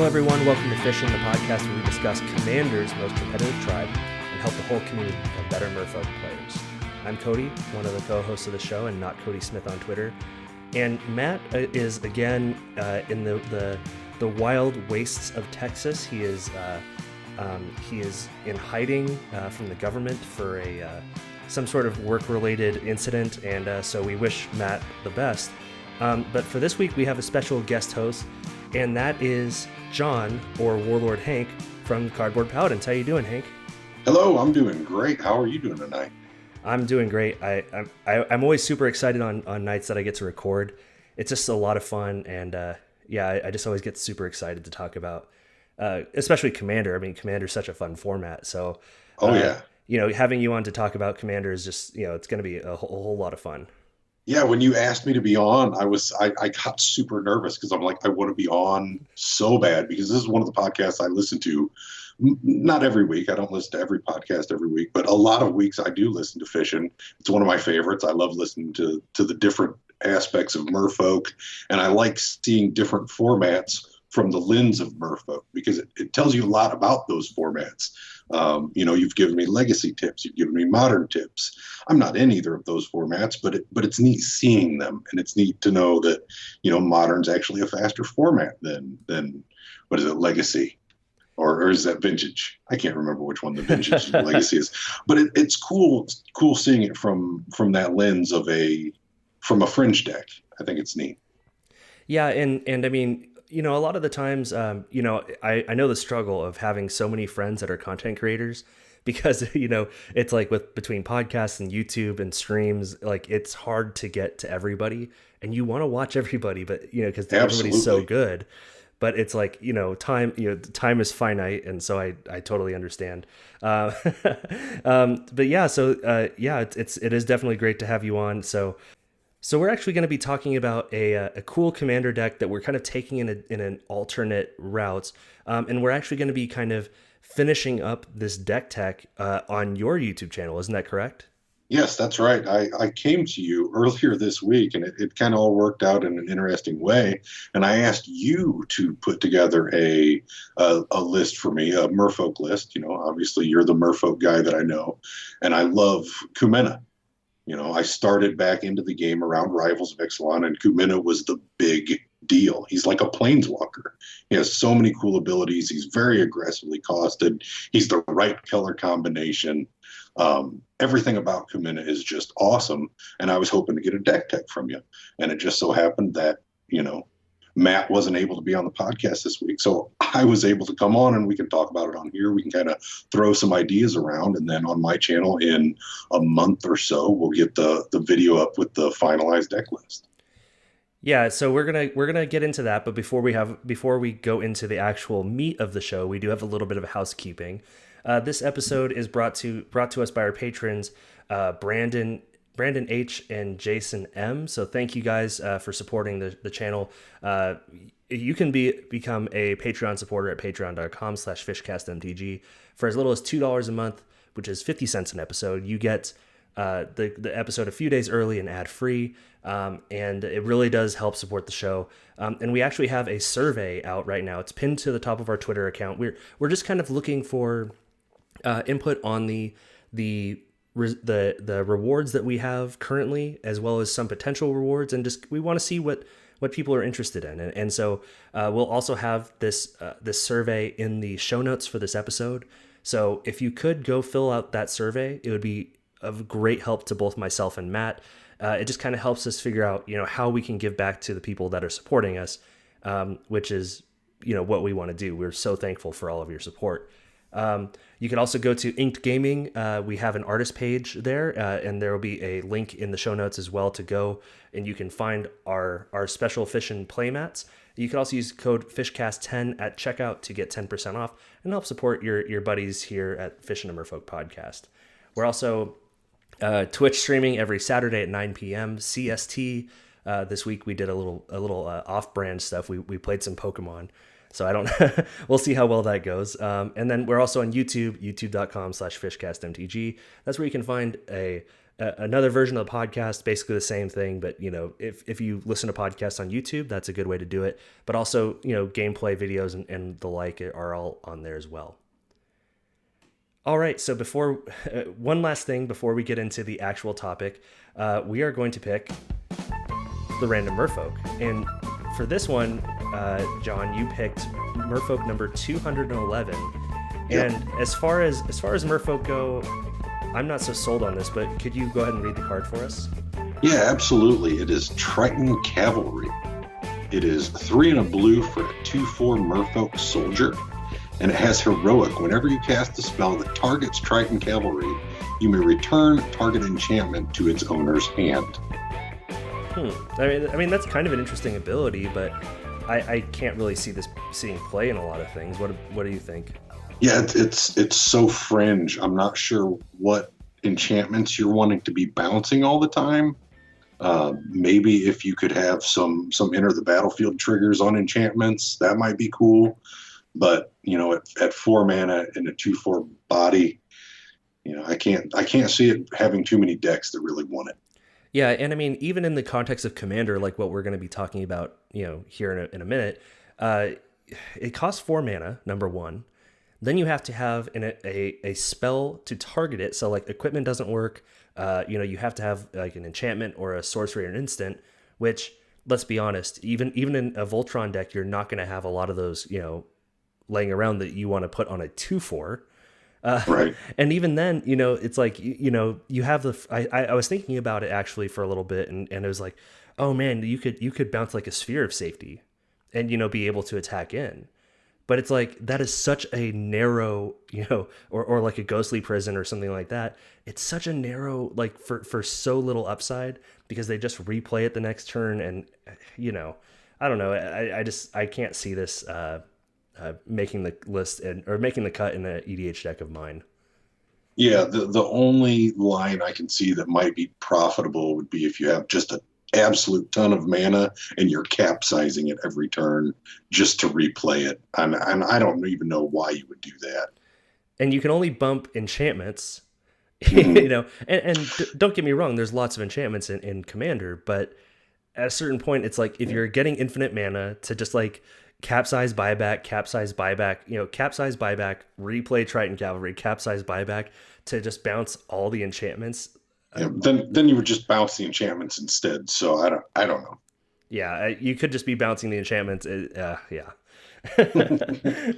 Hello everyone, welcome to Fishin, the podcast where we discuss Commander's most competitive tribe and help the whole community become better Merfolk players. I'm Kody, one of the co-hosts of the show, and not Cody Smith on Twitter. And Matt is again in the wild wastes of Texas. He is in hiding from the government for some sort of work-related incident, and so we wish Matt the best. But for this week, we have a special guest host, and that is John, or Warlord Hank, from Cardboard Paladins. How you doing, Hank? Hello, I'm doing great. How are you doing tonight? I'm doing great. I'm always super excited on nights that I get to record. It's just a lot of fun, and I just always get super excited to talk about, especially Commander. I mean, Commander's such a fun format, so having you on to talk about Commander is just, it's going to be a whole lot of fun. Yeah, when you asked me to be on, I got super nervous because I'm like, I want to be on so bad, because this is one of the podcasts I listen to. Not every week. I don't listen to every podcast every week, but a lot of weeks I do listen to Fishin. It's one of my favorites. I love listening to the different aspects of Merfolk, and I like seeing different formats from the lens of Merfolk, because it tells you a lot about those formats. You've given me legacy tips, you've given me modern tips. I'm not in either of those formats, but it's neat seeing them, and it's neat to know that, modern's actually a faster format than what is it, legacy? Or is that vintage? I can't remember which one the vintage and legacy is. But it's cool seeing it from that lens of from a fringe deck. I think it's neat. Yeah, and I mean, a lot of the times, I know the struggle of having so many friends that are content creators, because, it's like between podcasts and YouTube and streams, like it's hard to get to everybody, and you want to watch everybody, but, because everybody's so good. But it's like, time is finite. And so I totally understand. But yeah, so it is definitely great to have you on. So we're actually going to be talking about a cool Commander deck that we're kind of taking in an alternate route. And we're actually going to be kind of finishing up this deck tech on your YouTube channel. Isn't that correct? Yes, that's right. I came to you earlier this week, and it kind of all worked out in an interesting way. And I asked you to put together a list for me, a Merfolk list. Obviously you're the Merfolk guy that I know, and I love Kumena. I started back into the game around Rivals of Ixalan, and Kumena was the big deal. He's like a planeswalker. He has so many cool abilities. He's very aggressively costed. He's the right color combination. Everything about Kumena is just awesome, and I was hoping to get a deck tech from you, and it just so happened that Matt wasn't able to be on the podcast this week, so I was able to come on, and we can talk about it on here. We can kind of throw some ideas around, and then on my channel in a month or so, we'll get the video up with the finalized deck list. Yeah, so we're gonna get into that, but before we go into the actual meat of the show, we do have a little bit of housekeeping. This episode is brought to us by our patrons, Brandon H and Jason M. So thank you guys for supporting the channel. You can become a Patreon supporter at patreon.com/fishcastmtg for as little as $2 a month, which is 50 cents an episode. You get the episode a few days early and ad free, and it really does help support the show. And we actually have a survey out right now. It's pinned to the top of our Twitter account. We're just kind of looking for input on the rewards that we have currently, as well as some potential rewards, and just we want to see what people are interested in. And so we'll also have this survey in the show notes for this episode. So if you could go fill out that survey, it would be of great help to both myself and Matt. It just kind of helps us figure out, how we can give back to the people that are supporting us, which is, what we want to do. We're so thankful for all of your support. You can also go to Inked Gaming. We have an artist page there, and there will be a link in the show notes as well to go, and you can find our special Fishin playmats. You can also use code FISHCAST10 at checkout to get 10% off and help support your buddies here at Fishin and Merfolk Podcast. We're also Twitch streaming every Saturday at 9 p.m. CST. This week we did a little off-brand stuff. We played some Pokemon. So I don't, we'll see how well that goes. And then we're also on YouTube, youtube.com/fishcastmtg. That's where you can find another version of the podcast, basically the same thing. But, if you listen to podcasts on YouTube, that's a good way to do it. But also, gameplay videos and the like are all on there as well. All right. So one last thing before we get into the actual topic, we are going to pick the random Merfolk. And for this one, John, you picked Merfolk number 211. Yep. And as far as Merfolk go, I'm not so sold on this, but could you go ahead and read the card for us? Yeah, absolutely. It is Triton Cavalry. It is 3 and a blue for a 2/4 Merfolk soldier. And it has heroic. Whenever you cast a spell that targets Triton Cavalry, you may return target enchantment to its owner's hand. I mean that's kind of an interesting ability, but I can't really see this seeing play in a lot of things. What do you think? Yeah, it's so fringe. I'm not sure what enchantments you're wanting to be bouncing all the time. Maybe if you could have some enter the battlefield triggers on enchantments, that might be cool. But at 4 mana in a 2/4 body, I can't see it having too many decks that really want it. Yeah, and I mean, even in the context of Commander, like what we're going to be talking about, here in a minute, it costs 4 mana, number one. Then you have to have a spell to target it. So like equipment doesn't work. You have to have like an enchantment or a sorcery or an instant, which, let's be honest, even in a Voltron deck, you're not going to have a lot of those, laying around that you want to put on a 2/4. Right. And even then, it's like, you have I was thinking about it actually for a little bit, and it was like, oh man, you could bounce like a Sphere of Safety and, be able to attack in. But it's like, that is such a narrow, or like a Ghostly Prison or something like that. It's such a narrow, like for so little upside, because they just replay it the next turn. And, I don't know. I can't see this making the list or making the cut in an EDH deck of mine. Yeah, the only line I can see that might be profitable would be if you have just an absolute ton of mana and you're capsizing it every turn just to replay it. And I don't even know why you would do that. And you can only bump enchantments, and don't get me wrong, there's lots of enchantments in Commander, but at a certain point, it's like, if you're getting infinite mana to just like capsize buyback, replay Triton Cavalry, capsize buyback, to just bounce all the enchantments. Yeah, then you would just bounce the enchantments instead. So I don't know. Yeah, you could just be bouncing the enchantments. Yeah.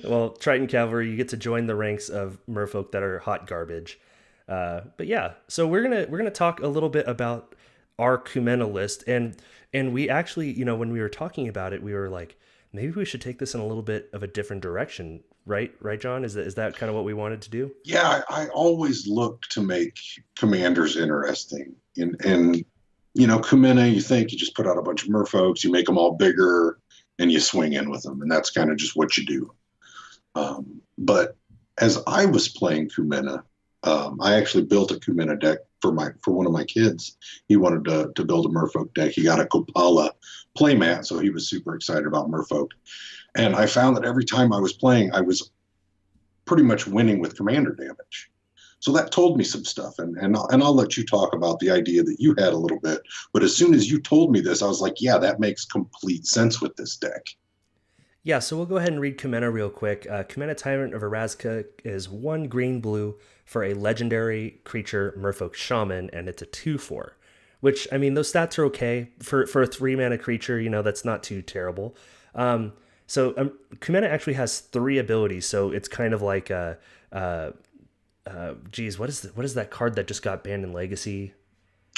Well, Triton Cavalry, you get to join the ranks of Merfolk that are hot garbage. But yeah, so we're gonna talk a little bit about our Kumena list, and we actually, when we were talking about it, we were like, maybe we should take this in a little bit of a different direction, right, John? Is that kind of what we wanted to do? Yeah, I always look to make commanders interesting. And Kumena, you think you just put out a bunch of merfolks, you make them all bigger, and you swing in with them, and that's kind of just what you do. But as I was playing Kumena, I actually built a Kumena deck for one of my kids. He wanted to build a Merfolk deck. He got a Kopala playmat, so he was super excited about Merfolk. And I found that every time I was playing, I was pretty much winning with commander damage. So that told me some stuff, and I'll let you talk about the idea that you had a little bit. But as soon as you told me this, I was like, yeah, that makes complete sense with this deck. Yeah, so we'll go ahead and read Kumena real quick. Kumena Tyrant of Erazka is 1 green-blue for a legendary creature Merfolk Shaman, and it's a 2/4. Which, I mean, those stats are okay. For a 3-mana creature, that's not too terrible. Kumena actually has 3 abilities, so it's kind of like what is that card that just got banned in Legacy?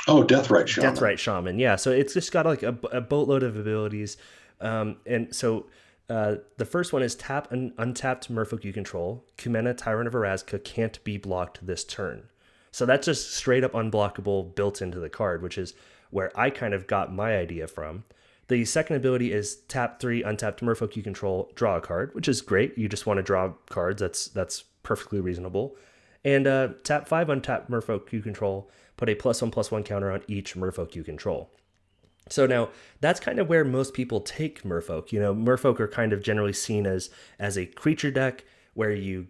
Oh, Deathrite Shaman. Deathrite Shaman, yeah. So it's just got like a boatload of abilities. The first one is tap an untapped Merfolk you control. Kumena Tyrant of Erazka can't be blocked this turn. So that's just straight up unblockable built into the card, which is where I kind of got my idea from. The second ability is tap 3 untapped Merfolk you control, draw a card, which is great. You just want to draw cards. That's perfectly reasonable. And tap 5 untapped Merfolk you control, put a +1/+1 counter on each Merfolk you control. So now that's kind of where most people take Merfolk. Merfolk are kind of generally seen as a creature deck where you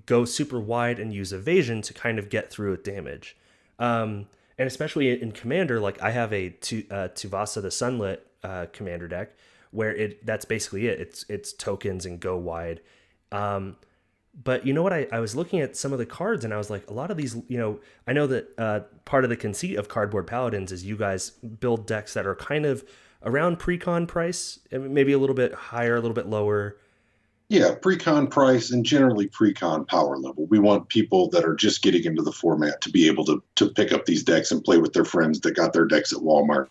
go super wide and use evasion to kind of get through with damage. And especially in Commander, like I have a Tuvasa the Sunlit Commander deck where that's basically it. It's tokens and go wide. But you know what? I was looking at some of the cards and I was like, a lot of these, I know that part of the conceit of Cardboard Paladins is you guys build decks that are kind of around pre-con price, maybe a little bit higher, a little bit lower. Yeah, pre-con price and generally pre-con power level. We want people that are just getting into the format to be able to pick up these decks and play with their friends that got their decks at Walmart.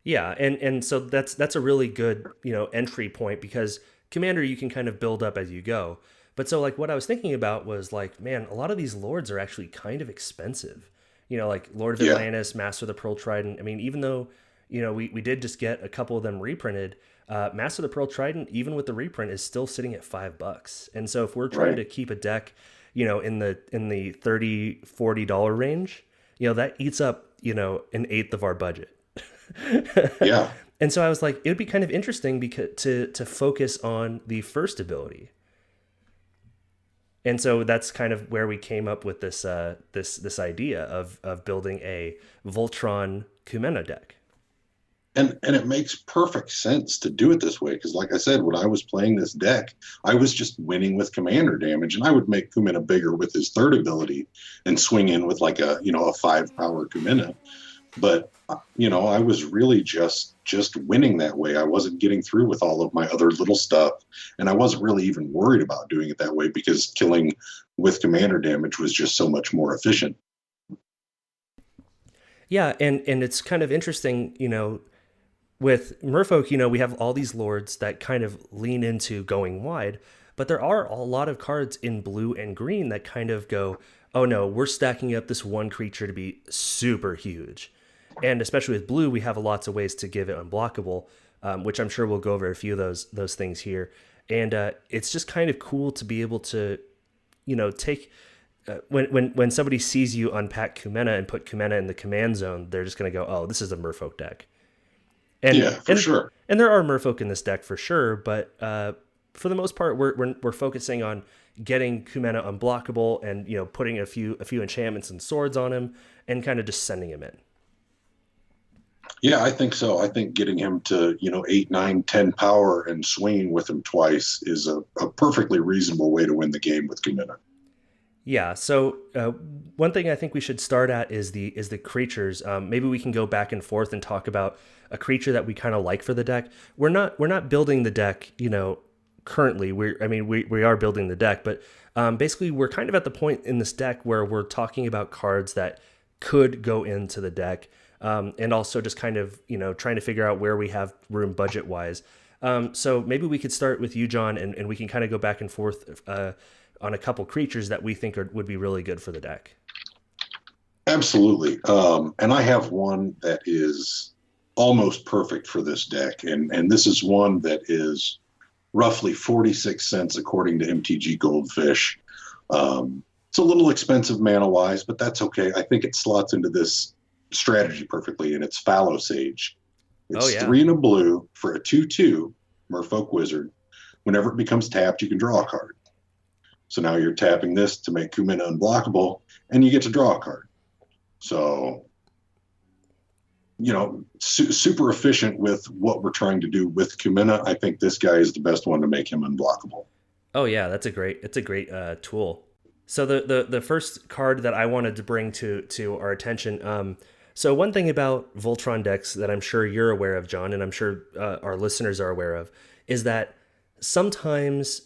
Yeah, and so that's a really good, entry point because Commander you can kind of build up as you go. But so like what I was thinking about was like, man, a lot of these lords are actually kind of expensive. Like Lord of Atlantis, Master of the Pearl Trident. I mean, even though, we did just get a couple of them reprinted, Master of the Pearl Trident, even with the reprint, is still sitting at $5. And so if we're trying to keep a deck, in the $30-$40 range, that eats up, an eighth of our budget. Yeah. And so I was like, it would be kind of interesting because to focus on the first ability. And so that's kind of where we came up with this this idea of building a Voltron Kumena deck. And it makes perfect sense to do it this way because, like I said, when I was playing this deck, I was just winning with commander damage, and I would make Kumena bigger with his third ability and swing in with like a 5-power Kumena. But I was really just winning that way. I wasn't getting through with all of my other little stuff, and I wasn't really even worried about doing it that way because killing with commander damage was just so much more efficient. Yeah, and it's kind of interesting, with Merfolk, we have all these lords that kind of lean into going wide, but there are a lot of cards in blue and green that kind of go, oh no, we're stacking up this one creature to be super huge. And especially with blue, we have lots of ways to give it unblockable, which I'm sure we'll go over a few of those things here. And it's just kind of cool to be able to, take when somebody sees you unpack Kumena and put Kumena in the command zone, they're just going to go, oh, this is a Merfolk deck. And, sure. And there are Merfolk in this deck for sure, but for the most part, we're focusing on getting Kumena unblockable and putting a few enchantments and swords on him and kind of just sending him in. Yeah, I think so. I think getting him to 8, 9, 10 power and swinging with him twice is a perfectly reasonable way to win the game with Kumena. Yeah. So one thing I think we should start at is the creatures. Maybe we can go back and forth and talk about a creature that we kind of like for the deck. We're not building the deck, currently. We are building the deck, but basically we're kind of at the point in this deck where we're talking about cards that could go into the deck, and also just kind of trying to figure out where we have room budget wise. So maybe we could start with you, John, and we can kind of go back and forth on a couple creatures that we think would be really good for the deck. Absolutely. And I have one that is almost perfect for this deck. And this is one that is roughly 46 cents according to MTG Goldfish. It's a little expensive mana-wise, but that's okay. I think it slots into this strategy perfectly, and it's Fallow Sage. It's 3 and a blue for a 2/2 Merfolk Wizard. Whenever it becomes tapped, you can draw a card. So now you're tapping this to make Kumena unblockable, and you get to draw a card. So, super efficient with what we're trying to do with Kumena. I think this guy is the best one to make him unblockable. Oh yeah, it's a great tool. So the first card that I wanted to bring to our attention. So one thing about Voltron decks that I'm sure you're aware of, John, and I'm sure our listeners are aware of, is that sometimes,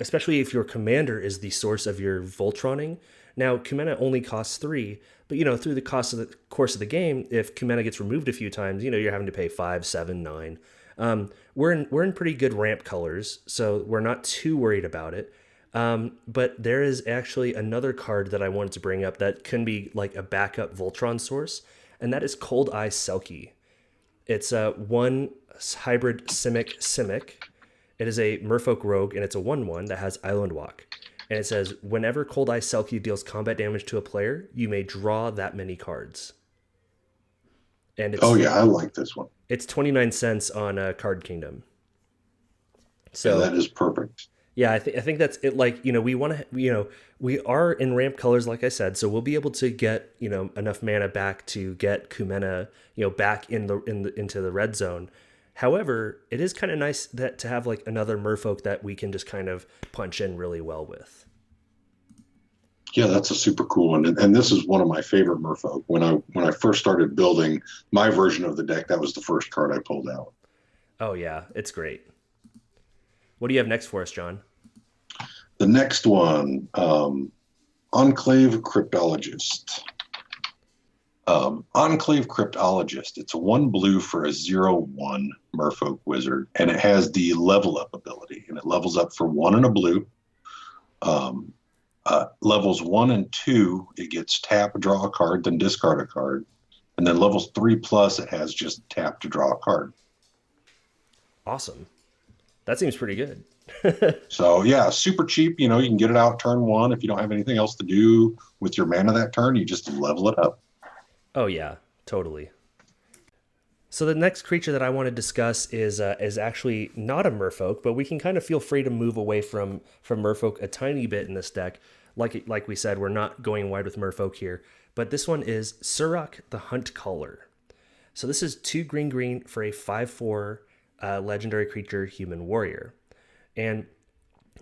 especially if your commander is the source of your Voltroning. Now, Kumena only costs 3, but, through the course of the game, if Kumena gets removed a few times, you're having to pay 5, 7, 9. We're in pretty good ramp colors, so we're not too worried about it. But there is actually another card that I wanted to bring up that can be like a backup Voltron source, and that is Cold Eye Selkie. It's one hybrid Simic. It is a Merfolk Rogue, and it's a 1/1 that has Island Walk. And it says, whenever Cold Eye Selkie deals combat damage to a player, you may draw that many cards. and Oh yeah, I like this one. it's 29 cents on Card Kingdom. Yeah, So that is perfect. yeah, I think that's it. Like, we want to, we are in ramp colors, like I said, so we'll be able to get, enough mana back to get Kumena, back into the red zone. However, it is kind of nice that to have like another Merfolk that we can just kind of punch in really well with. Yeah, that's a super cool one, and this is one of my favorite Merfolk. When I first started building my version of the deck, that was the first card I pulled out. Oh yeah, it's great. What do you have next for us, John? The next one, Enclave Cryptologist. Enclave Cryptologist. It's a 1 blue for a 0/1 Merfolk wizard, and it has the level up ability, and it levels up for 1 and a blue. Levels 1 and 2, it gets tap, draw a card, then discard a card, and then levels 3 plus, it has just tap to draw a card. Awesome. That seems pretty good. So yeah, super cheap. You can get it out turn 1 if you don't have anything else to do with your mana that turn. You just level it up. Oh yeah, totally. So the next creature that I want to discuss is actually not a Merfolk, but we can kind of feel free to move away from Merfolk a tiny bit in this deck. Like we said, we're not going wide with Merfolk here, but this one is Surrak the Hunt Caller. So this is 2 green for a 5/4 legendary creature human warrior, and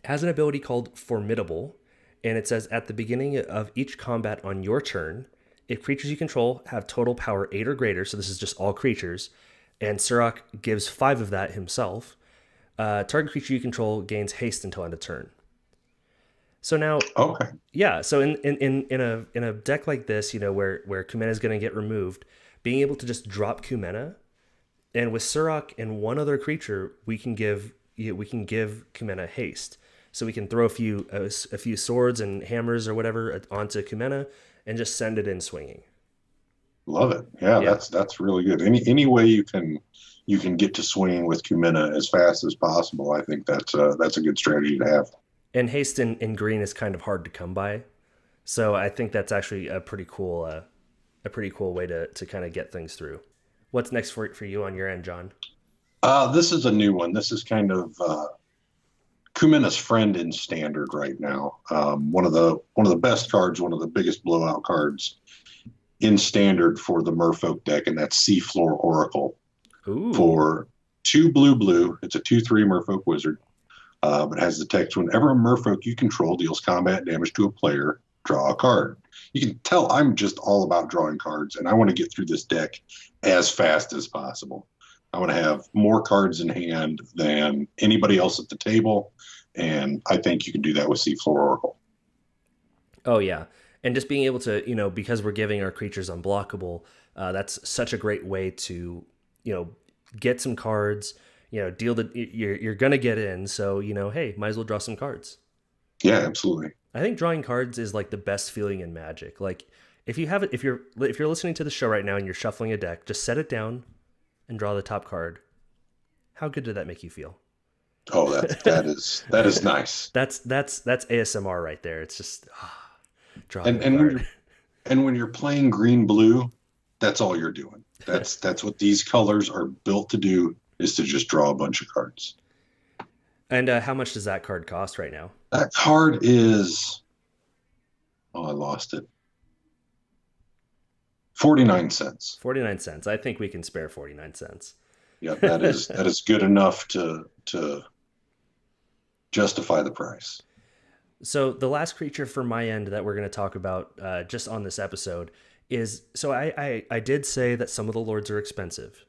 has an ability called Formidable, and it says at the beginning of each combat on your turn, if creatures you control have total power 8 or greater, so this is just all creatures, and Surrak gives 5 of that himself, target creature you control gains haste until end of turn. So now, Okay. yeah, so in a deck like this, where Kumena is going to get removed, being able to just drop Kumena, and with Surrak and one other creature, we can give Kumena haste. So we can throw a few swords and hammers or whatever onto Kumena and just send it in swinging. Love it. Yeah, that's really good. Any way you can get to swinging with Kumena as fast as possible, I think that's a good strategy to have. And haste in green is kind of hard to come by, so I think that's actually a pretty cool way to kind of get things through. What's next for you on your end, John? This is a new one. This is kind of Kumena's friend in standard right now. One of the best cards, one of the biggest blowout cards in standard for the Merfolk deck, and that's Seafloor Oracle. Ooh. For 2 blue. It's a 2/3 Merfolk wizard. But has the text, whenever a Merfolk you control deals combat damage to a player, draw a card. You can tell I'm just all about drawing cards, and I want to get through this deck as fast as possible. I want to have more cards in hand than anybody else at the table, and I think you can do that with Seafloor Oracle. Oh, yeah. And just being able to, because we're giving our creatures unblockable, that's such a great way to, get some cards, deal that you're going to get in. So, hey, might as well draw some cards. Yeah, absolutely. I think drawing cards is like the best feeling in Magic. Like if you're listening to the show right now and you're shuffling a deck, just set it down and draw the top card. How good did that make you feel? Oh, that is nice. That's ASMR right there. It's just draw and when you're playing green blue, that's all you're doing. That's what these colors are built to do, is to just draw a bunch of cards. And how much does that card cost right now? That card is, I lost it. 49 cents. 49 cents. I think we can spare 49 cents. Yeah, that is good enough to justify the price. So the last creature for my end that we're going to talk about just on this episode is, so I did say that some of the lords are expensive,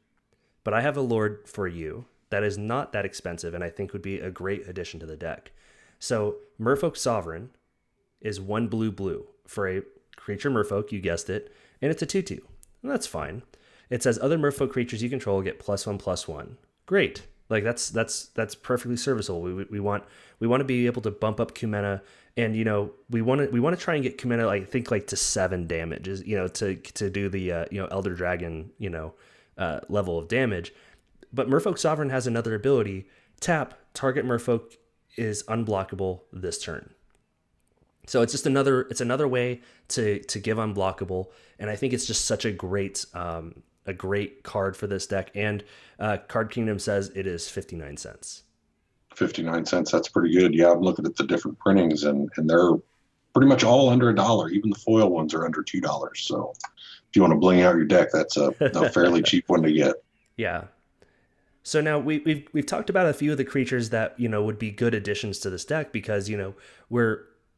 but I have a lord for you that is not that expensive and I think would be a great addition to the deck. So Merfolk Sovereign is 1 blue for a creature Merfolk, you guessed it, and it's a 2/2. And that's fine. It says other Merfolk creatures you control get +1/+1. Great. Like that's perfectly serviceable. We want to be able to bump up Kumena, and we want to try and get Kumena like to 7 damage, to do the Elder Dragon level of damage. But Merfolk Sovereign has another ability: tap, target Merfolk is unblockable this turn. So it's just another way to give unblockable, and I think it's just such a great a great card for this deck. And Card Kingdom says it is 59 cents. 59 cents. That's pretty good. Yeah, I'm looking at the different printings, and they're pretty much all under $1. Even the foil ones are under $2. So if you want to bling out your deck, that's a fairly cheap one to get. Yeah. So now we've talked about a few of the creatures that, you know, would be good additions to this deck, because, you know,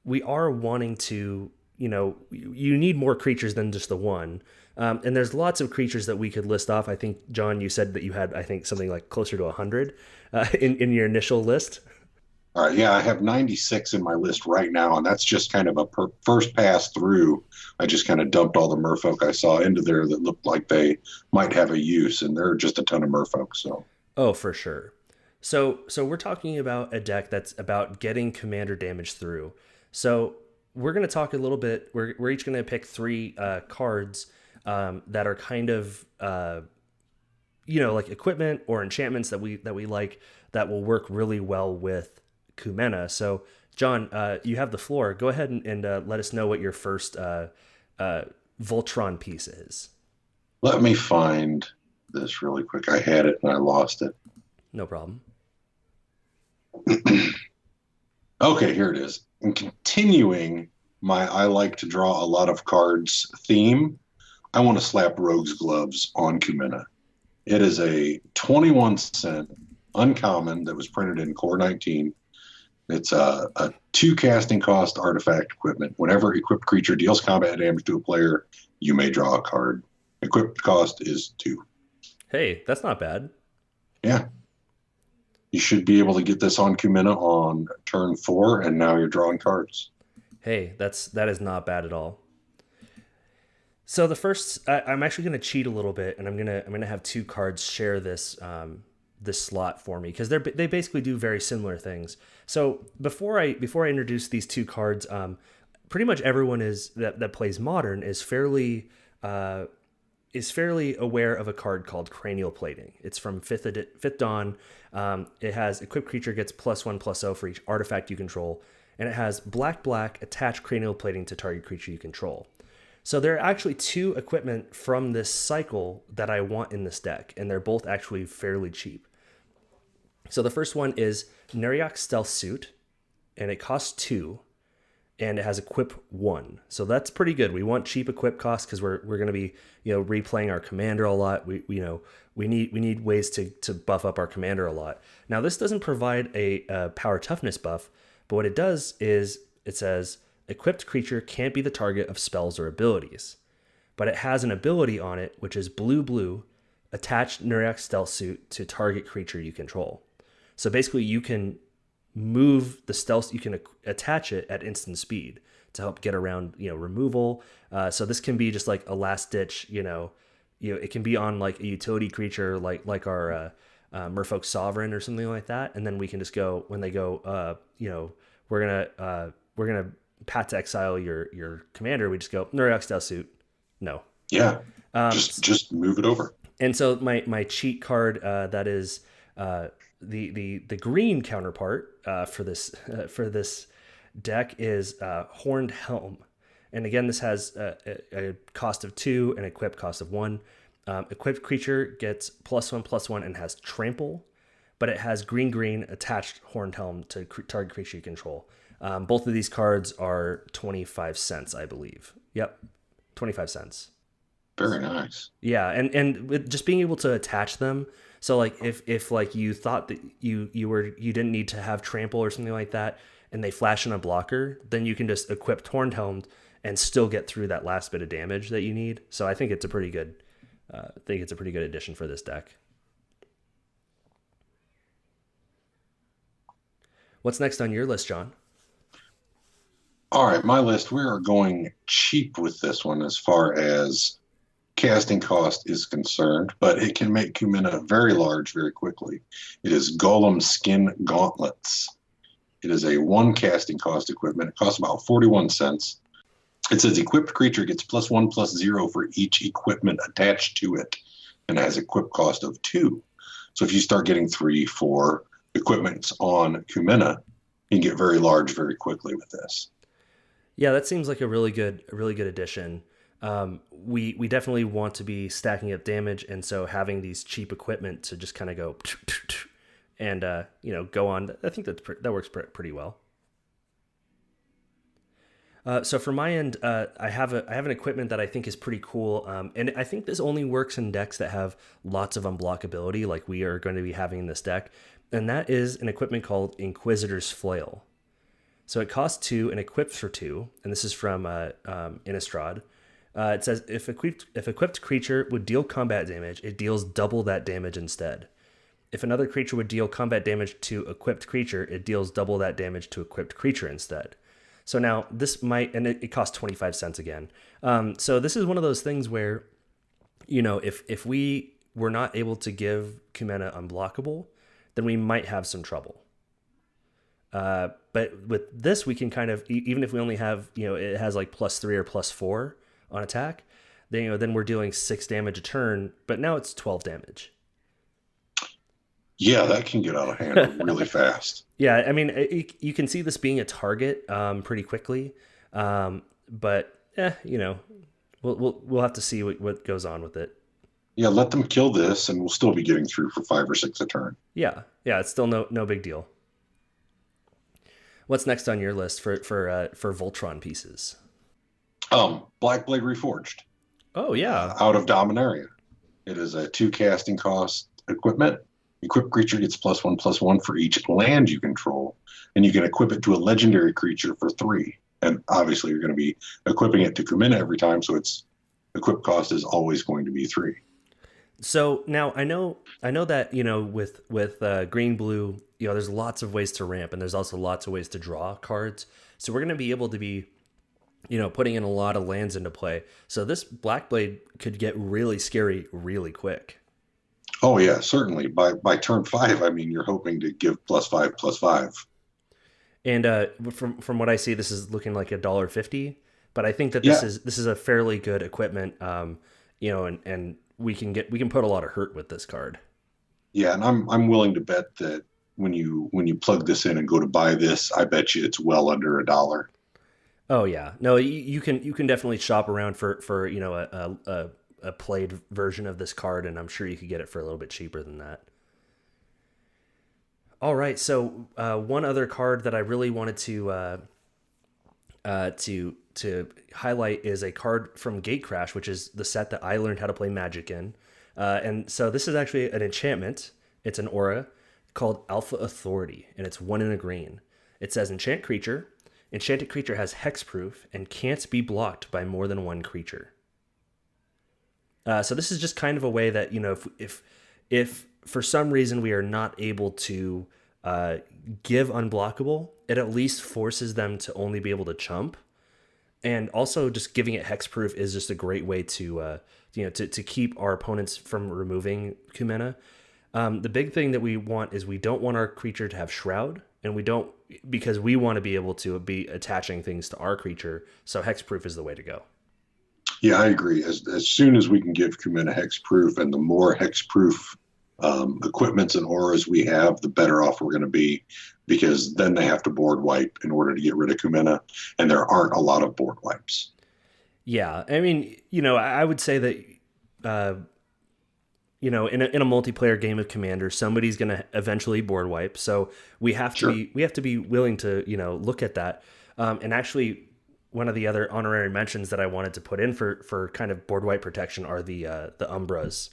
we are wanting to, you know, you need more creatures than just the one. And there's lots of creatures that we could list off. I think, John, you said that you had, I think, something like closer to 100 in your initial list. All right, yeah, I have 96 in my list right now, and that's just kind of a first pass through. I just kind of dumped all the Merfolk I saw into there that looked like they might have a use, and there are just a ton of Merfolk. So. Oh, for sure. So we're talking about a deck that's about getting commander damage through. So we're going to talk a little bit. We're each going to pick 3 cards that are kind of, you know, like equipment or enchantments that we like that will work really well with Kumena. So, John, you have the floor. Go ahead and let us know what your first Voltron piece is. Let me find this really quick. I had it and I lost it. No problem. Okay, here it is. And continuing my I like to draw a lot of cards theme, I want to slap Rogue's Gloves on Kumena. It is a 21-cent uncommon that was printed in Core 19. It's a 2 casting cost artifact equipment. Whenever equipped creature deals combat damage to a player, you may draw a card. Equipped cost is 2. Hey, that's not bad. Yeah. You should be able to get this on Kumena on turn 4, and now you're drawing cards. Hey, that is not bad at all. So the first, I'm actually going to cheat a little bit, and I'm gonna have 2 cards share this this slot for me, because they basically do very similar things. So before I introduce these 2 cards, pretty much everyone that plays Modern is fairly aware of a card called Cranial Plating. It's from 5th Dawn. It has equipped creature gets +1/+0 for each artifact you control, and it has black attach Cranial Plating to target creature you control. So there are actually 2 equipment from this cycle that I want in this deck, and they're both actually fairly cheap. So the first one is Neriak's Stealth Suit, and it costs 2, and it has equip 1. So that's pretty good. We want cheap equip costs because we're going to be, you know, replaying our commander a lot. We need ways to buff up our commander a lot. Now this doesn't provide a power toughness buff, but what it does is it says equipped creature can't be the target of spells or abilities, but it has an ability on it, which is blue, attach Neriak's Stealth Suit to target creature you control. So basically you can move the stealth, you can attach it at instant speed to help get around, you know, removal. So this can be just like a last ditch, it can be on like a utility creature, like our Merfolk Sovereign or something like that. And then we can just go, when they go, we're going to pat to exile your commander. We just go Neriak's Stealth Suit. No. Yeah. Just move it over. And so my cheat card, that is, the green counterpart for this deck is Horned Helm, and again this has a cost of 2 and equip cost of 1. Equipped creature gets +1/+1 and has trample, but it has green attached Horned Helm to target creature you control. Both of these cards are 25 cents, I believe. Yep, 25 cents. Very nice. Yeah, and with just being able to attach them. So like if like you thought that you didn't need to have trample or something like that, and they flash in a blocker, then you can just equip Horned Helm and still get through that last bit of damage that you need. So I think it's a pretty good addition for this deck. What's next on your list, John? All right, my list. We are going cheap with this one as far as casting cost is concerned, but it can make Kumena very large very quickly. It is Golem Skin Gauntlets. It is a 1 casting cost equipment. It costs about 41 cents. It says equipped creature gets +1/+0 for each equipment attached to it, and it has equip cost of 2. So if you start getting 3, 4 equipments on Kumena, you can get very large very quickly with this. Yeah, that seems like a really good addition. we definitely want to be stacking up damage, and so having these cheap equipment to just kind of go and go on. I think that works pretty well. So for my end, I have an equipment that I think is pretty cool, and I think this only works in decks that have lots of unblockability, like we are going to be having in this deck, and that is an equipment called Inquisitor's Flail. So it costs 2 and equips for 2, and this is from Innistrad. It says if equipped creature would deal combat damage, it deals double that damage instead. If another creature would deal combat damage to equipped creature, it deals double that damage to equipped creature instead. So now this might, and it costs 25 cents again. So this is one of those things where, if we were not able to give Kumena unblockable, then we might have some trouble. But with this, we can kind of, even if we only have, it has like +3 or +4 on attack, then we're dealing 6 damage a turn, but now it's 12 damage. Yeah, that can get out of hand really fast. Yeah, I mean, you can see this being a target pretty quickly, but we'll have to see what goes on with it. Yeah, let them kill this, and we'll still be getting through for 5 or 6 a turn. Yeah, it's still no big deal. What's next on your list for Voltron pieces? Blackblade Reforged. Oh yeah, out of Dominaria. It is a 2 casting cost equipment. Equipped creature gets +1/+1 for each land you control, and you can equip it to a legendary creature for 3. And obviously, you're going to be equipping it to Kumena every time, so its equip cost is always going to be 3. So now I know that with green blue, there's lots of ways to ramp, and there's also lots of ways to draw cards. So we're going to be able to be putting in a lot of lands into play. So this Blackblade could get really scary really quick. Oh yeah, certainly. By turn 5, I mean, you're hoping to give +5/+5. And from what I see, this is looking like $1.50. But I think that this is a fairly good equipment. And we can put a lot of hurt with this card. Yeah, and I'm willing to bet that when you plug this in and go to buy this, I bet you it's well under $1. Oh yeah, no, you can definitely shop around for a played version of this card, and I'm sure you could get it for a little bit cheaper than that. All right, so one other card that I really wanted to highlight is a card from Gatecrash, which is the set that I learned how to play Magic in. And so this is actually an enchantment. It's an aura called Alpha Authority, and it's 1 in a green. It says enchant creature. Enchanted creature has hexproof and can't be blocked by more than 1 creature. So this is just kind of a way that, if for some reason we are not able to give unblockable, it at least forces them to only be able to chump. And also just giving it hexproof is just a great way to keep our opponents from removing Kumena. The big thing that we want is we don't want our creature to have shroud, and because we want to be able to be attaching things to our creature. So hexproof is the way to go. Yeah, I agree. As soon as we can give Kumena hexproof, and the more hexproof equipments and auras we have, the better off we're going to be, because then they have to board wipe in order to get rid of Kumena, and there aren't a lot of board wipes. Yeah, I mean, I would say that, in a multiplayer game of Commander, somebody's going to eventually board wipe. So we have to be willing to, look at that. And actually, one of the other honorary mentions that I wanted to put in for kind of board wipe protection are the Umbras,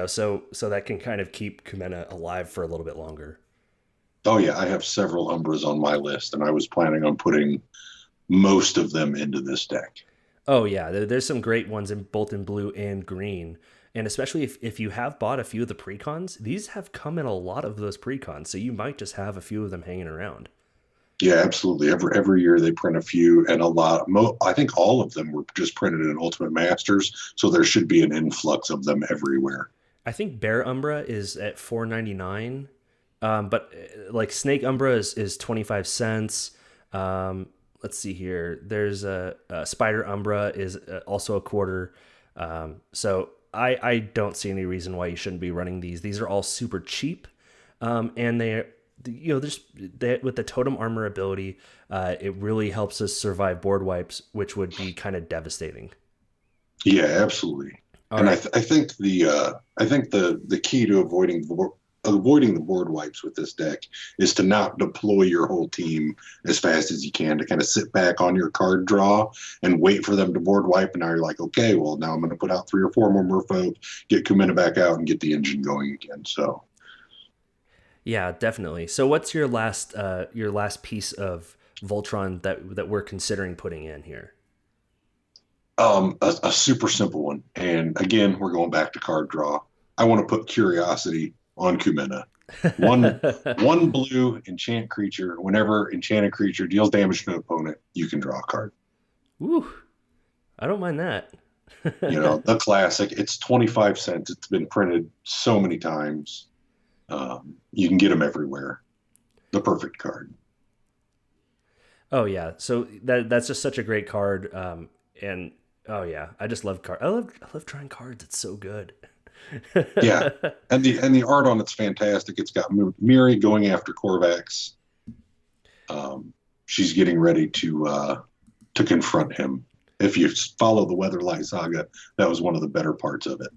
so that can kind of keep Kumena alive for a little bit longer. Oh yeah, I have several Umbras on my list, and I was planning on putting most of them into this deck. Oh yeah, there's some great ones both in blue and green. And especially if you have bought a few of the precons, these have come in a lot of those precons, so you might just have a few of them hanging around. Yeah, absolutely. Every year they print a few, and a lot. I think all of them were just printed in Ultimate Masters, so there should be an influx of them everywhere. I think Bear Umbra is at $4.99, but like Snake Umbra is 25 cents. Let's see here. There's a Spider Umbra is also a quarter. So I don't see any reason why you shouldn't be running these. These are all super cheap, and they with the totem armor ability, it really helps us survive board wipes, which would be kind of devastating. Yeah, absolutely. All And right. I think the key to avoiding the board wipes with this deck is to not deploy your whole team as fast as you can, to kind of sit back on your card draw and wait for them to board wipe. And now you're like, okay, well, now I'm going to put out 3 or 4 more Merfolk, get Kumena back out, and get the engine going again. So Yeah, definitely. So what's your last piece of Voltron that we're considering putting in here? a super simple one. And again, we're going back to card draw. I want to put Curiosity on Kumena. One blue enchant creature. Whenever enchanted creature deals damage to an opponent, you can draw a card. Woo! I don't mind that. You know, the classic. It's 25 cents. It's been printed so many times. You can get them everywhere. The perfect card. Oh yeah, so that's just such a great card. And oh yeah, I just love card. I love drawing cards. It's so good. Yeah, and the art on it's fantastic. It's got Miri going after Korvax. She's getting ready to confront him. If you follow the Weatherlight saga, that was one of the better parts of it.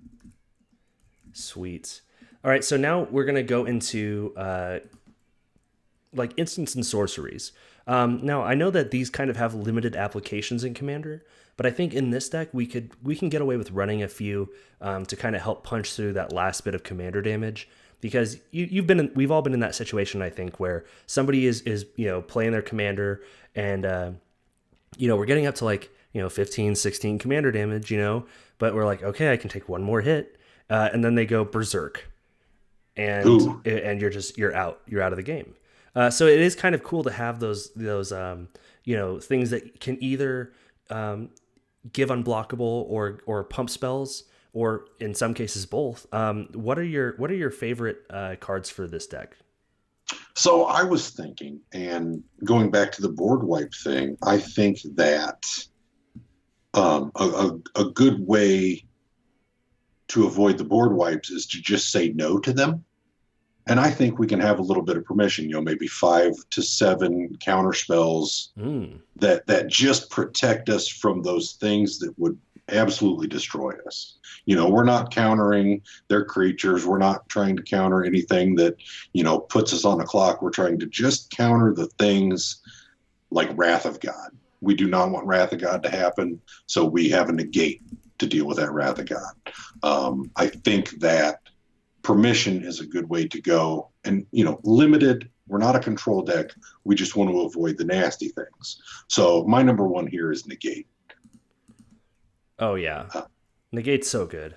Sweet. All right, so now we're gonna go into like instants and sorceries. Now I know that these kind of have limited applications in Commander, but I think in this deck we can get away with running a few to kind of help punch through that last bit of Commander damage. Because we've all been in that situation, I think, where somebody is playing their Commander and we're getting up to like 15, 16 Commander damage, but we're like, okay, I can take one more hit, and then they go berserk, and Ooh. you're out of the game. So it is kind of cool to have those things that can either give unblockable or pump spells, or in some cases both. What are your favorite cards for this deck? So I was thinking, and going back to the board wipe thing, I think that a good way to avoid the board wipes is to just say no to them. And I think we can have a little bit of permission, maybe 5 to 7 counter spells that just protect us from those things that would absolutely destroy us. We're not countering their creatures. We're not trying to counter anything that, puts us on the clock. We're trying to just counter the things like Wrath of God. We do not want Wrath of God to happen, so we have a negate to deal with that Wrath of God. I think that permission is a good way to go. And, limited, we're not a control deck. We just want to avoid the nasty things. So my number one here is negate. Oh yeah. Negate's so good.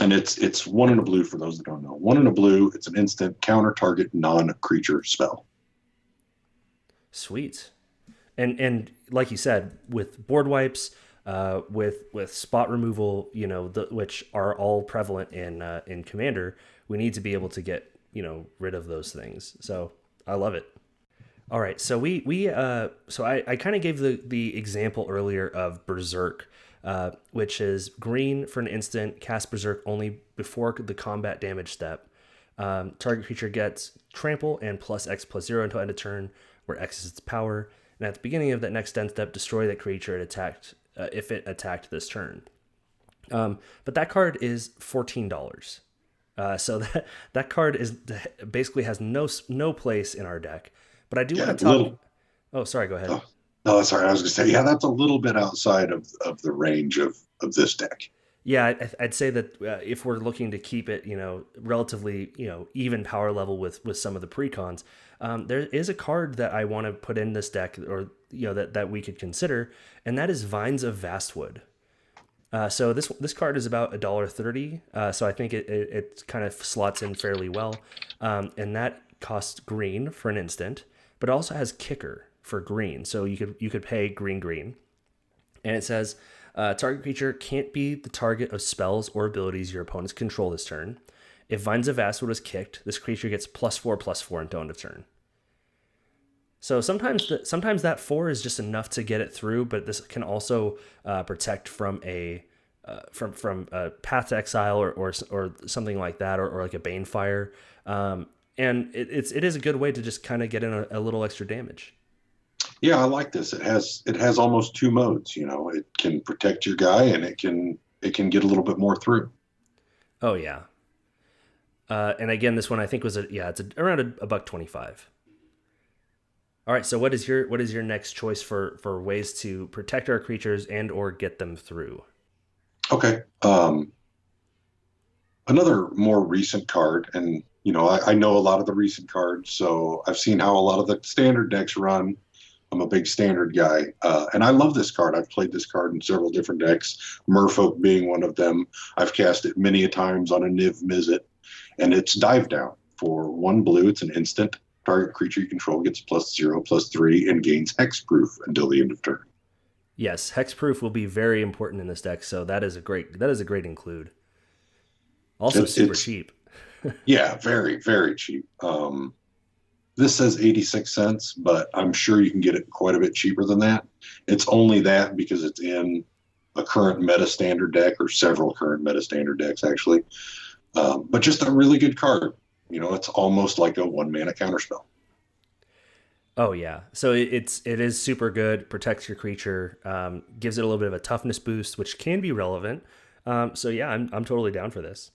And it's 1 in a blue for those that don't know. 1 in a blue, it's an instant counter target non-creature spell. Sweet. And like you said, with board wipes, with spot removal, which are all prevalent in Commander, we need to be able to get rid of those things. So I love it. All right, so I kind of gave the example earlier of Berserk, which is green for an instant, cast Berserk only before the combat damage step. Target creature gets trample and +X+0 until end of turn, where X is its power. And at the beginning of that next end step, destroy that creature if it attacked this turn. But that card is $14. So that card basically has no place in our deck. But I do want to talk. Oh, sorry. Go ahead. Oh, no, sorry. I was going to say, yeah, that's a little bit outside of the range of this deck. Yeah, I'd say that if we're looking to keep it, relatively, even power level with some of the precons, there is a card that I want to put in this deck, or that we could consider, and that is Vines of Vastwood. So this card is about $1.30. So I think it kind of slots in fairly well, and that costs green for an instant, but also has kicker for green. So you could pay green, and it says target creature can't be the target of spells or abilities your opponents control this turn. If Vines of Vastwood is kicked, this creature gets +4/+4 until end of turn. So sometimes that 4 is just enough to get it through, but this can also protect from a Path to Exile or something like that, or like a Banefire. And it is a good way to just kind of get in a little extra damage. Yeah, I like this. It has almost two modes. It can protect your guy, and it can get a little bit more through. Oh yeah. And again, this one I think was around a buck 25. All right, so what is your next choice for ways to protect our creatures and or get them through? Okay. Another more recent card, and I know a lot of the recent cards, so I've seen how a lot of the standard decks run. I'm a big standard guy, and I love this card. I've played this card in several different decks, Merfolk being one of them. I've cast it many a times on a Niv Mizzet, and it's Dive Down. For 1 blue, it's an instant. Target creature you control gets +0/+3 and gains hexproof until the end of turn. Yes, hexproof will be very important in this deck, so that is a great include. Also super It's cheap. Yeah, very very cheap. This says 86 cents, but I'm sure you can get it quite a bit cheaper than that. It's only that because it's in a current meta standard deck, or several current meta standard decks actually. But just a really good card. It's almost like a 1 mana counterspell. Oh yeah, so it is super good. Protects your creature, gives it a little bit of a toughness boost, which can be relevant. So yeah, I'm totally down for this.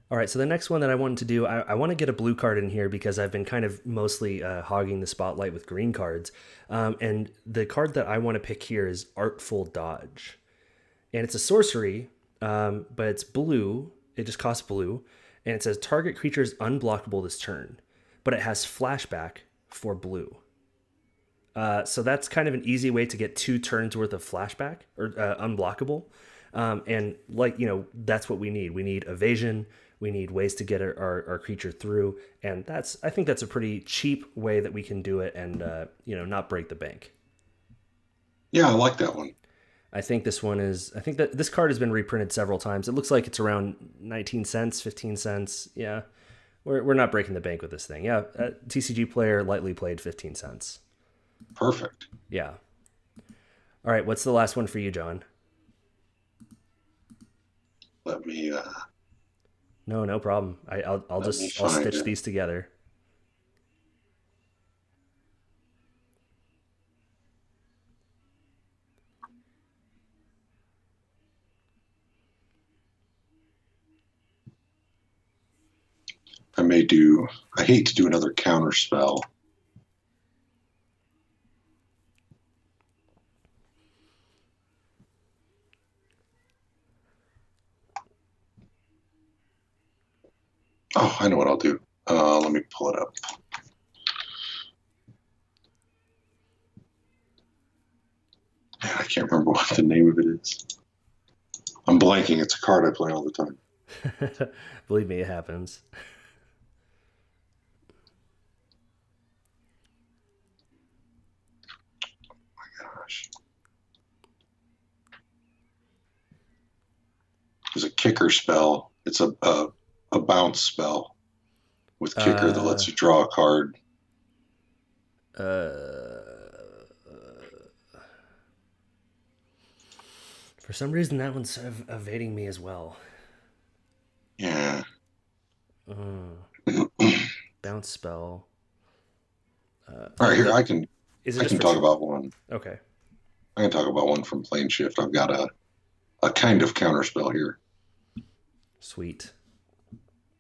All right, so the next one that I wanted to do, I want to get a blue card in here because I've been kind of mostly hogging the spotlight with green cards. And the card that I want to pick here is Artful Dodge. And it's a sorcery, but it's blue. It just costs blue. And it says target creature is unblockable this turn, but it has flashback for blue. So that's kind of an easy way to get 2 turns worth of flashback or unblockable. And that's what we need. We need evasion. We need ways to get our creature through. And I think that's a pretty cheap way that we can do it and, not break the bank. Yeah, I like that one. I think that this card has been reprinted several times. It looks like it's around 19 cents, 15 cents. Yeah. We're not breaking the bank with this thing. Yeah. TCG player lightly played 15 cents. Perfect. Yeah. All right. What's the last one for you, John? Let me No problem. I'll Let me I'll find stitch it. these together. I hate to do another counter spell. Oh, I know what I'll do. Let me pull it up. Man, I can't remember what the name of it is. I'm blanking. It's a card I play all the time. Believe me, it happens. Gosh. It's a kicker spell. It's a bounce spell with kicker that lets you draw a card. For some reason, that one's evading me as well. Yeah. Bounce spell. All right, here I can Is it I just can for talk about one. Okay. I can talk about one from Plane Shift. I've got a kind of counter spell here. Sweet.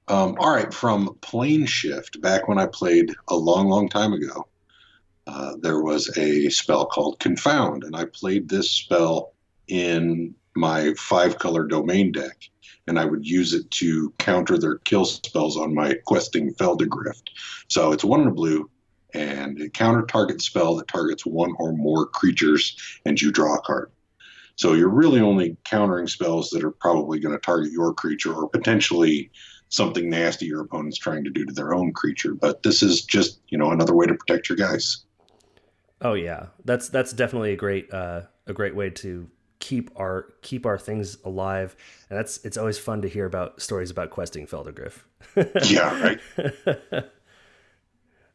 All right, from Plane Shift, back when I played a long, long time ago, there was a spell called Confound, and I played this spell in my 5-color domain deck, and I would use it to counter their kill spells on my questing Feldegrift. So it's 1 and a blue, and a counter target spell that targets 1 or more creatures, and you draw a card. So you're really only countering spells that are probably going to target your creature or potentially something nasty your opponent's trying to do to their own creature. But this is just, another way to protect your guys. Oh yeah, that's definitely a great way to keep our things alive, and it's always fun to hear about stories about questing Feldegriff. Yeah, right.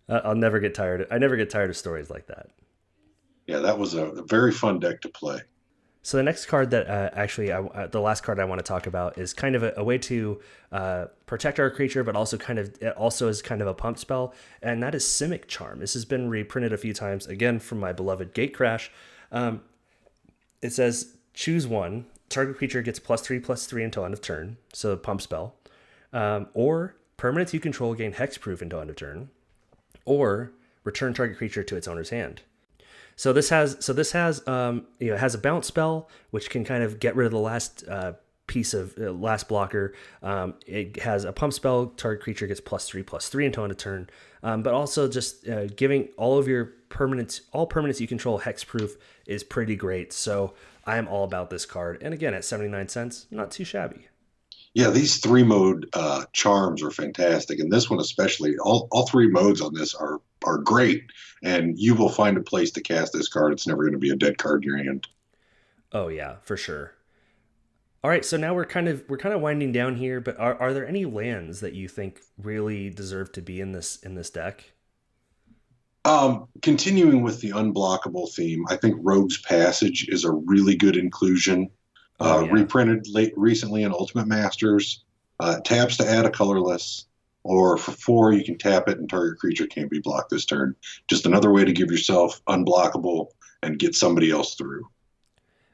I never get tired of stories like that. Yeah, that was a very fun deck to play. So the next card that the last card I want to talk about is kind of a way to protect our creature, but also it also is kind of a pump spell, and that is Simic Charm. This has been reprinted a few times, again from my beloved Gatecrash. It says choose one. Target creature gets +3/+3 until end of turn, so pump spell. Or permanents you control gain hexproof until end of turn, or return target creature to its owner's hand. So this has it has a bounce spell, which can kind of get rid of the last piece of last blocker. It has a pump spell, target creature gets +3/+3 until end of turn, but also just giving all permanents you control hexproof is pretty great. So I am all about this card, and again at 79 cents, not too shabby. Yeah, these 3-mode charms are fantastic, and this one especially. All 3 modes on this are great, and you will find a place to cast this card. It's never going to be a dead card in your hand. Oh yeah, for sure. All right, so now we're kind of winding down here, but are there any lands that you think really deserve to be in this deck? Continuing with the unblockable theme, I think Rogue's Passage is a really good inclusion. Reprinted recently in Ultimate Masters. Taps to add a colorless, or for 4 you can tap it and target creature can't be blocked this turn. Just another way to give yourself unblockable and get somebody else through.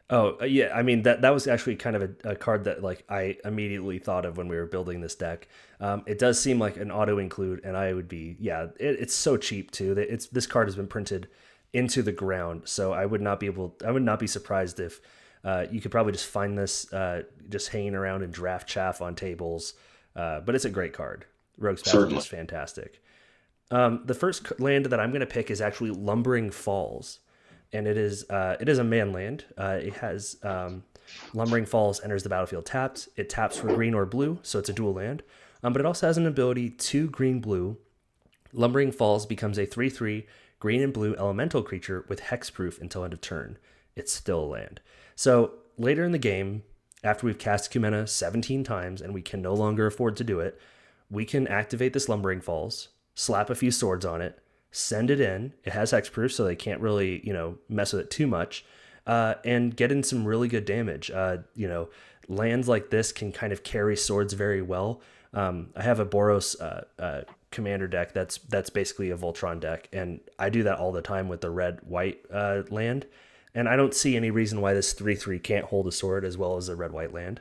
Oh yeah, I mean that was actually kind of a card that like I immediately thought of when we were building this deck. It does seem like an auto include, and I would be it's so cheap too. This card has been printed into the ground, so I would not be surprised if you could probably just find this just hanging around in draft chaff on tables. But it's a great card. Rogue's Passage is fantastic. The first land that I'm going to pick is actually Lumbering Falls. And it is a man land. It has Lumbering Falls enters the battlefield tapped. It taps for green or blue, so it's a dual land. But it also has an ability 2 green/blue. Lumbering Falls becomes a 3/3 green and blue elemental creature with hexproof until end of turn. It's still a land. So later in the game, after we've cast Kumena 17 times and we can no longer afford to do it, we can activate this Lumbering Falls, slap a few swords on it, send it in. It has hexproof, so they can't really, mess with it too much, and get in some really good damage. Lands like this can kind of carry swords very well. I have a Boros commander deck that's basically a Voltron deck, and I do that all the time with the red-white land, and I don't see any reason why this 3/3 can't hold a sword as well as a red-white land.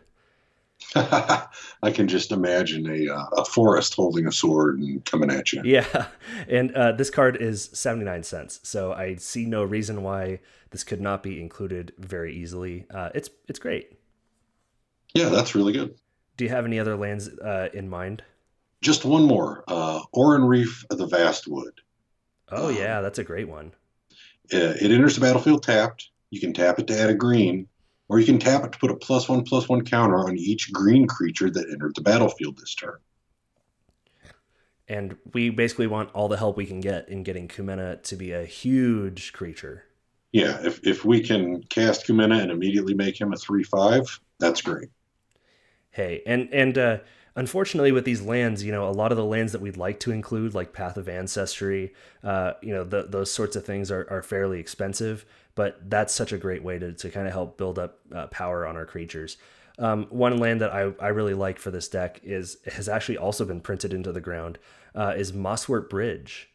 I can just imagine a forest holding a sword and coming at you. Yeah, and this card is 79 cents, so I see no reason why this could not be included very easily. It's great. Yeah, that's really good. Do you have any other lands in mind? Just one more. Oran Reef of the Vastwood. Oh yeah, that's a great one. It enters the battlefield tapped. You can tap it to add a green, or you can tap it to put a +1/+1 counter on each green creature that entered the battlefield this turn. And we basically want all the help we can get in getting Kumena to be a huge creature. Yeah, if we can cast Kumena and immediately make him a 3/5, that's great. Hey, and unfortunately with these lands, a lot of the lands that we'd like to include, like Path of Ancestry, those sorts of things are fairly expensive, but that's such a great way to kind of help build up power on our creatures. One land that I really like for this deck has actually also been printed into the ground, is Mosswort Bridge.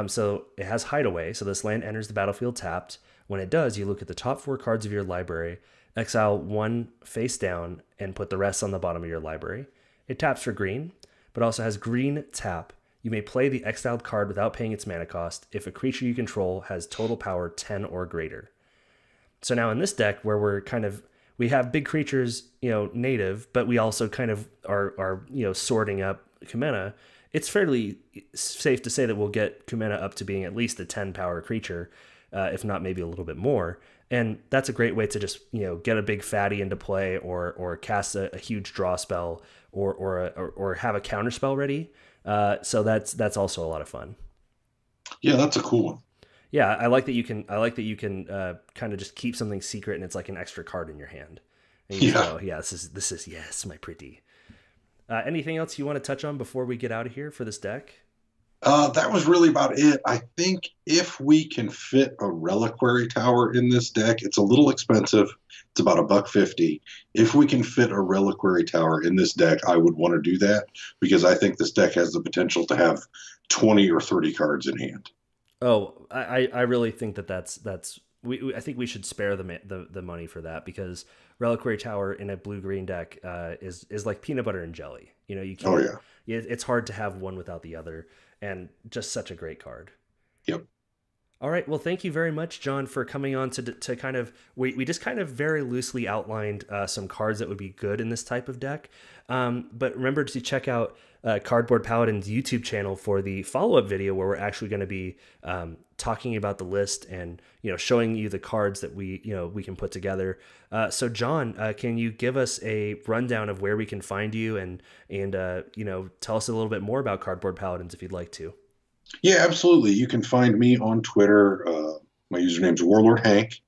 So it has Hideaway, so this land enters the battlefield tapped. When it does, you look at the top 4 cards of your library, exile 1 face down, and put the rest on the bottom of your library. It taps for green, but also has green tap. You may play the exiled card without paying its mana cost if a creature you control has total power 10 or greater. So now in this deck, where we have big creatures, native, but we also kind of are sorting up Kumena, it's fairly safe to say that we'll get Kumena up to being at least a 10 power creature, if not maybe a little bit more. And that's a great way to just, get a big fatty into play, or cast a huge draw spell, or have a counter spell ready. So that's also a lot of fun. Yeah, that's a cool one. Yeah, I like that you can kind of just keep something secret, and it's like an extra card in your hand. And you go, this is yes, my pretty. Anything else you want to touch on before we get out of here for this deck? That was really about it. I think if we can fit a reliquary tower in this deck, it's a little expensive. It's about $150. If we can fit a reliquary tower in this deck, I would want to do that because I think this deck has the potential to have 20 or 30 cards in hand. Oh, I really think that's I think we should spare the money for that, because Reliquary Tower in a blue green deck is like peanut butter and jelly. You know, you Oh, can't. yeah. It's hard to have one without the other, and just such a great card. Yep. All right. Well, thank you very much, John, for coming on to kind of, we just kind of very loosely outlined some cards that would be good in this type of deck. But remember to check out Cardboard Paladin's YouTube channel for the follow-up video where we're actually going to be talking about the list and, showing you the cards that we can put together. So John, can you give us a rundown of where we can find you and tell us a little bit more about Cardboard Paladins if you'd like to? Yeah, absolutely. You can find me on Twitter. My username's Warlord Hank.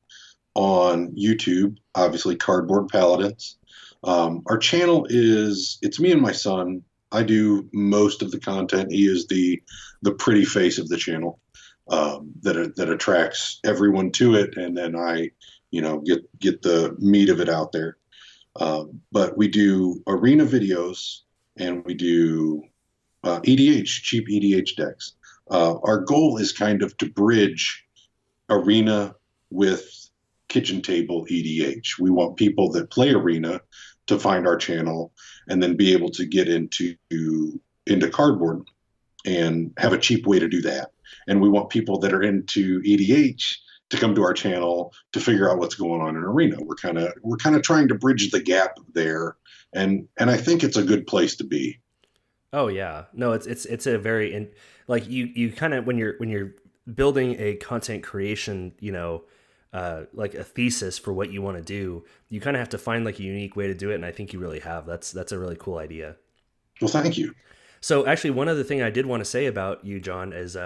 On YouTube, obviously Cardboard Paladins. Our channel it's me and my son. I do most of the content. He is the pretty face of the channel that attracts everyone to it, and then I, get the meat of it out there. But we do arena videos and we do EDH, cheap EDH decks. Our goal is kind of to bridge arena with kitchen table EDH. We want people that play arena to find our channel and then be able to get into cardboard and have a cheap way to do that. And we want people that are into EDH to come to our channel to figure out what's going on in arena. We're kind of trying to bridge the gap there, and I think it's a good place to be. Oh yeah, no, it's a very like you kind of when you're building a content creation, like a thesis for what you want to do, you kind of have to find like a unique way to do it, and I think you really have. That's a really cool idea. Well, thank you. So actually, one other thing I did want to say about you, John, is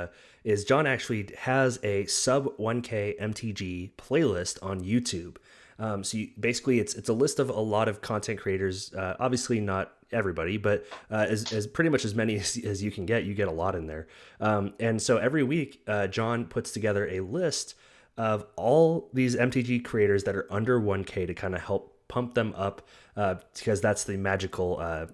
John actually has a sub 1K MTG playlist on YouTube. Basically, it's a list of a lot of content creators. Obviously, not everybody, but as pretty much as many as you can get. You get a lot in there. And so every week, John puts together a list of all these MTG creators that are under 1K to kind of help pump them up, because that's the magical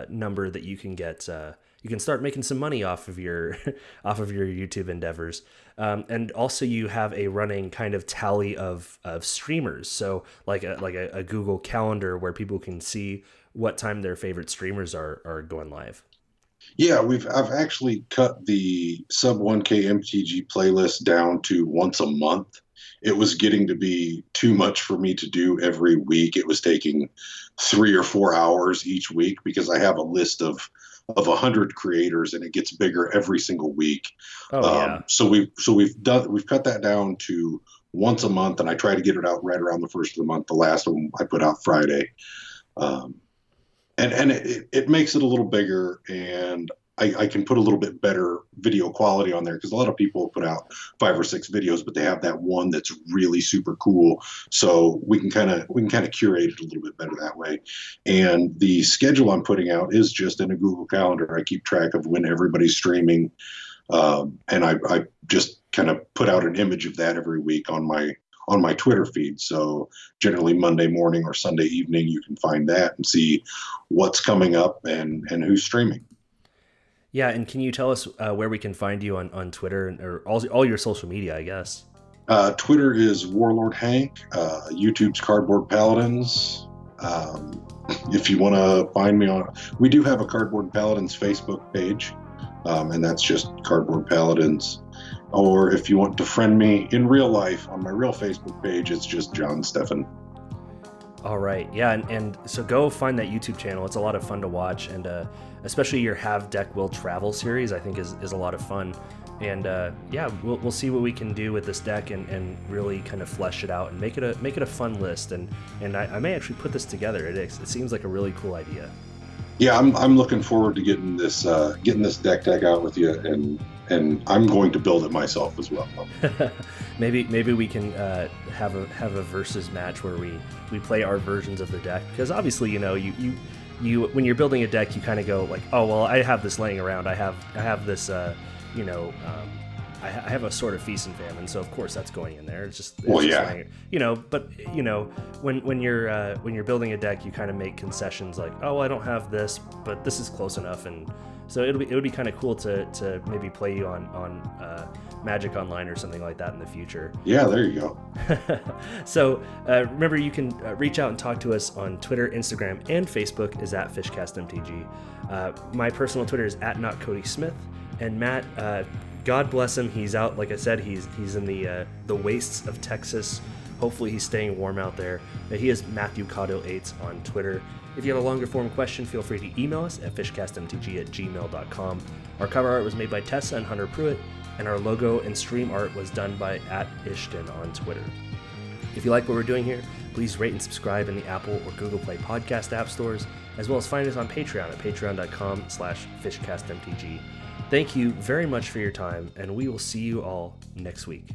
number that you can get. You can start making some money off of your YouTube endeavors. And also you have a running kind of tally of streamers. So like a Google Calendar where people can see what time their favorite streamers are going live. Yeah, I've actually cut the sub 1K MTG playlist down to once a month. It was getting to be too much for me to do every week. It was taking 3 or 4 hours each week because I have a list of 100 creators, and it gets bigger every single week. Oh yeah. So we've cut that down to once a month, and I try to get it out right around the first of the month. The last one I put out Friday, and it makes it a little bigger, and I can put a little bit better video quality on there because a lot of people put out 5 or 6 videos, but they have that one that's really super cool. So we can kind of curate it a little bit better that way. And the schedule I'm putting out is just in a Google Calendar. I keep track of when everybody's streaming, and I just kind of put out an image of that every week on my Twitter feed. So generally Monday morning or Sunday evening, you can find that and see what's coming up and who's streaming. Yeah, and can you tell us where we can find you on Twitter or all your social media, I guess? Twitter is Warlord Hank. YouTube's Cardboard Paladins. If you want to find me we do have a Cardboard Paladins Facebook page, and that's just Cardboard Paladins. Or if you want to friend me in real life on my real Facebook page, it's just John Steffen. All right. Yeah. And so go find that YouTube channel. It's a lot of fun to watch. And especially your Have Deck Will Travel series, I think is a lot of fun. And yeah, we'll see what we can do with this deck and really kind of flesh it out and make it a fun list. And I may actually put this together. It seems like a really cool idea. Yeah, I'm looking forward to getting this deck out with you, and I'm going to build it myself as well. maybe we can have a versus match where we play our versions of the deck, because obviously you when you're building a deck, you kind of go like, oh well, I have this laying around, I have this I have a sort of feast and famine, so of course that's going in there. But when you're building a deck, you kind of make concessions like, oh, well, I don't have this, but this is close enough, and so it would be kind of cool to maybe play you on Magic Online or something like that in the future. Yeah, there you go. So remember, you can reach out and talk to us on Twitter, Instagram, and Facebook is at fishcastmtg. My personal Twitter is at @NotCodySmith, and Matt, God bless him, he's out. Like I said, he's in the wastes of Texas. Hopefully he's staying warm out there. He is Matthew Caudill8 on Twitter. If you have a longer form question, feel free to email us at fishcastmtg@gmail.com. Our cover art was made by Tessa and Hunter Pruitt, and our logo and stream art was done by @Ishton on Twitter. If you like what we're doing here, please rate and subscribe in the Apple or Google Play podcast app stores, as well as find us on Patreon at patreon.com/fishcastmtg. Thank you very much for your time, and we will see you all next week.